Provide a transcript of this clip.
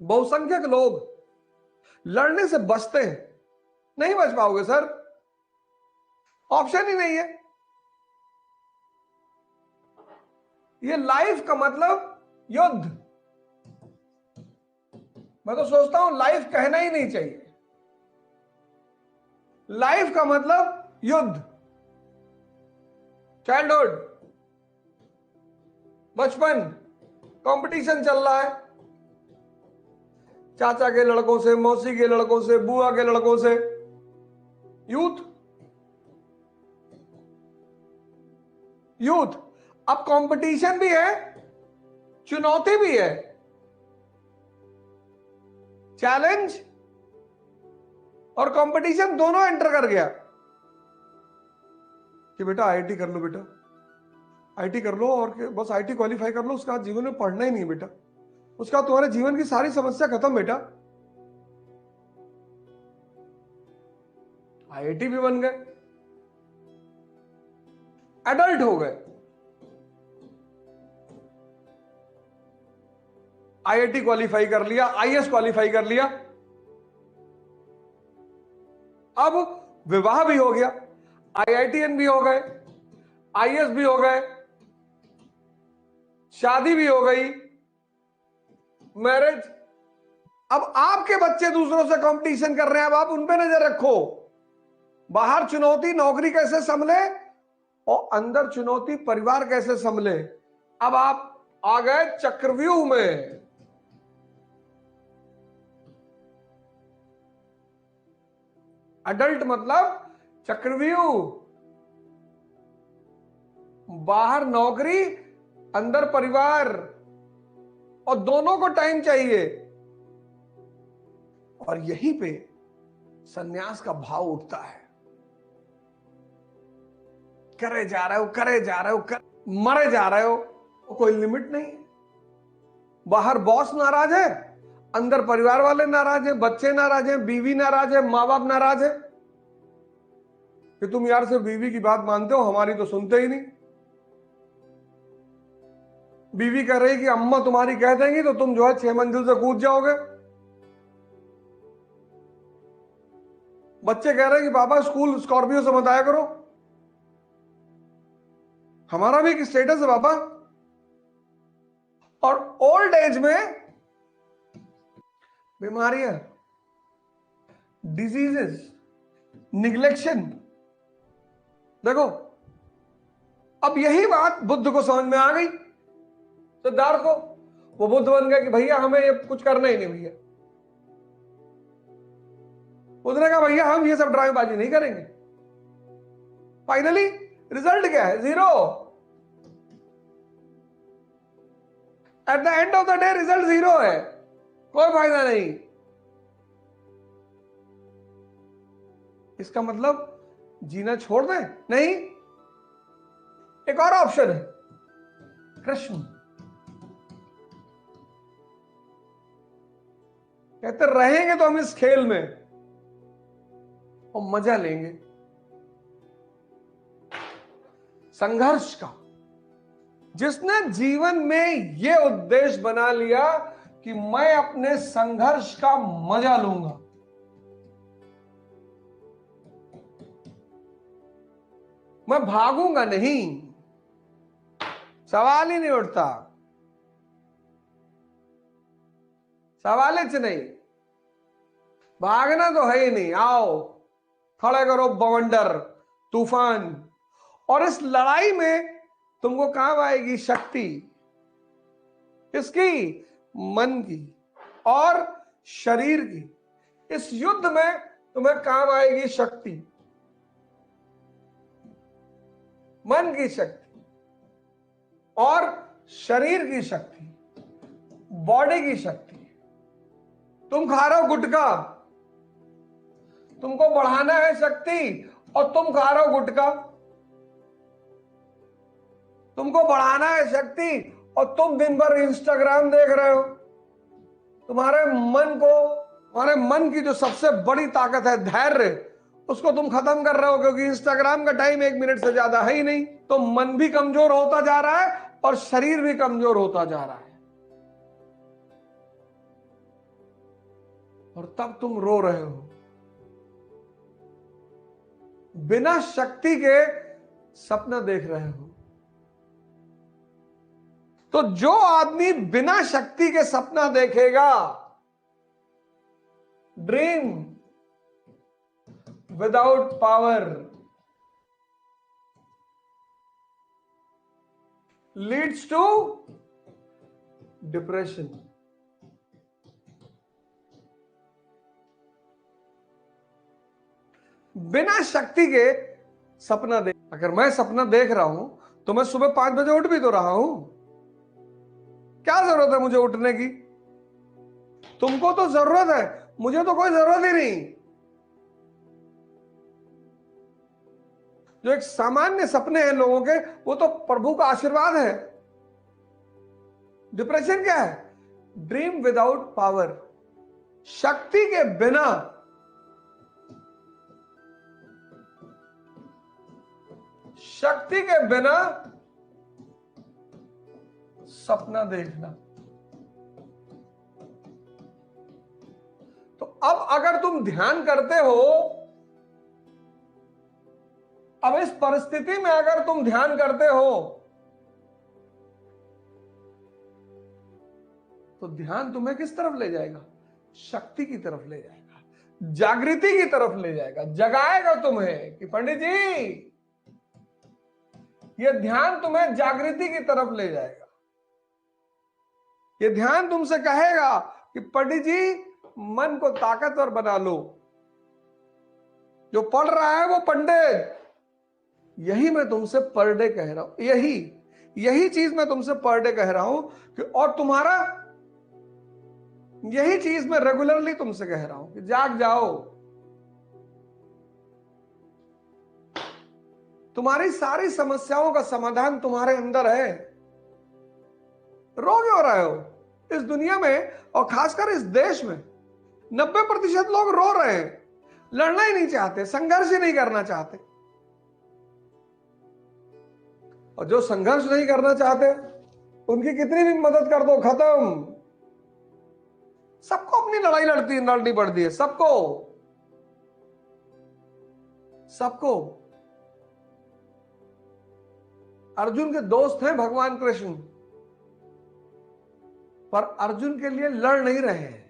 बहुसंख्यक लोग लड़ने से बचते हैं। नहीं बच पाओगे सर, ऑप्शन ही नहीं है। ये लाइफ का मतलब युद्ध। मैं तो सोचता हूं लाइफ कहना ही नहीं चाहिए। लाइफ का मतलब युद्ध। चाइल्डहुड, बचपन, कंपटीशन चल रहा है, चाचा के लड़कों से, मौसी के लड़कों से, बुआ के लड़कों से। Youth, youth. अब कंपटीशन भी है, चुनौती भी है, चैलेंज और कंपटीशन दोनों एंटर कर गया कि बेटा आईआईटी कर लो, बेटा आईआईटी कर लो और बस आईआईटी क्वालिफाई कर लो, उसके बाद जीवन में पढ़ना ही नहीं बेटा, उसका तुम्हारे जीवन की सारी समस्या खत्म बेटा। आईआईटी भी बन गए, एडल्ट हो गए, आईआईटी क्वालिफाई कर लिया, आईएएस क्वालिफाई कर लिया, अब विवाह भी हो गया, आईआईटीएन भी हो गए, आईएएस भी हो गए, शादी भी हो गई, मैरिज। अब आपके बच्चे दूसरों से कंपटीशन कर रहे हैं, अब आप उन पे नजर रखो। बाहर चुनौती नौकरी कैसे संभले और अंदर चुनौती परिवार कैसे संभले। अब आप आ गए चक्रव्यूह में। अडल्ट मतलब चक्रव्यूह, बाहर नौकरी, अंदर परिवार, और दोनों को टाइम चाहिए। और यहीं पे संन्यास का भाव उठता है। करे जा रहे हो, करे जा रहे हो, मरे जा रहे हो, कोई लिमिट नहीं। बाहर बॉस नाराज है, अंदर परिवार वाले नाराज हैं, बच्चे नाराज हैं, बीवी नाराज है, माँ बाप नाराज है कि तुम यार सिर्फ बीवी की बात मानते हो, हमारी तो सुनते ही नहीं। बीवी कह रही कि अम्मा तुम्हारी कह देंगी तो तुम जो है 6 मंजिल से कूद जाओगे। बच्चे कह रहे हैं कि पापा स्कूल स्कॉर्पियो से मत आया करो, हमारा भी एक स्टेटस है पापा। और ओल्ड एज में बीमारियां, डिजीजेस, निग्लेक्शन। देखो, अब यही बात बुद्ध को समझ में आ गई, सिद्धार्थ को। वो बुद्ध बन गया कि भैया हमें ये कुछ करना ही नहीं भैया। उसने कहा भैया हम ये सब ड्रामेबाजी नहीं करेंगे। फाइनली रिजल्ट क्या है? 0। At the end of the day result 0 है, कोई फायदा नहीं। इसका मतलब जीना छोड़ दें? नहीं, एक और ऑप्शन है, कृष्ण। कहते रहेंगे तो हम इस खेल में और मजा लेंगे संघर्ष का। जिसने जीवन में यह उद्देश्य बना लिया कि मैं अपने संघर्ष का मजा लूंगा, मैं भागूंगा नहीं, सवाल ही नहीं उठता, सवाल ही नहीं, भागना तो है ही नहीं। आओ खड़े करो बवंडर, तूफान। और इस लड़ाई में तुमको काम आएगी शक्ति, किसकी? मन की और शरीर की। इस युद्ध में तुम्हें काम आएगी शक्ति, मन की शक्ति और शरीर की शक्ति, बॉडी की शक्ति। तुम खा रहे हो गुटखा, तुमको बढ़ाना है शक्ति, और तुम खा रहे हो गुटखा। तुमको बढ़ाना है शक्ति और तुम दिन भर इंस्टाग्राम देख रहे हो। तुम्हारे मन की जो सबसे बड़ी ताकत है धैर्य, उसको तुम खत्म कर रहे हो, क्योंकि इंस्टाग्राम का टाइम 1 मिनट से ज्यादा है ही नहीं। तो मन भी कमजोर होता जा रहा है और शरीर भी कमजोर होता जा रहा है। और तब तुम रो रहे हो। बिना शक्ति के सपना देख रहे हो। तो जो आदमी बिना शक्ति के सपना देखेगा, dream without power leads to depression. बिना शक्ति के सपना देख, अगर मैं सपना देख रहा हूं तो मैं सुबह 5 बजे उठ भी तो रहा हूं। क्या जरूरत है मुझे उठने की? तुमको तो जरूरत है, मुझे तो कोई जरूरत ही नहीं। जो एक सामान्य सपने हैं लोगों के, वो तो प्रभु का आशीर्वाद है। डिप्रेशन क्या है? ड्रीम विदाउट पावर, शक्ति के बिना सपना देखना। तो अब अगर तुम ध्यान करते हो, अब इस परिस्थिति में अगर तुम ध्यान करते हो, तो ध्यान तुम्हें किस तरफ ले जाएगा? शक्ति की तरफ ले जाएगा, जागृति की तरफ ले जाएगा, जगाएगा तुम्हें कि पंडित जी, ये ध्यान तुम्हें जागृति की तरफ ले जाएगा। ये ध्यान तुमसे कहेगा कि पंडित जी, मन को ताकतवर बना लो। जो पढ़ रहा है वो पंडित। यही मैं तुमसे पर डे कह रहा हूं, यही चीज मैं तुमसे पर डे कह रहा हूं कि, और तुम्हारा यही चीज मैं रेगुलरली तुमसे कह रहा हूं कि जाग जाओ। तुम्हारी सारी समस्याओं का समाधान तुम्हारे अंदर है। रो क्यों रहे हो? इस दुनिया में और खासकर इस देश में 90% लोग रो रहे हैं, लड़ना ही नहीं चाहते, संघर्ष ही नहीं करना चाहते। और जो संघर्ष नहीं करना चाहते, उनकी कितनी भी मदद कर दो, खत्म। सबको अपनी लड़ाई लड़नी पड़ती है, सबको। अर्जुन के दोस्त हैं भगवान कृष्ण, पर अर्जुन के लिए लड़ नहीं रहे हैं।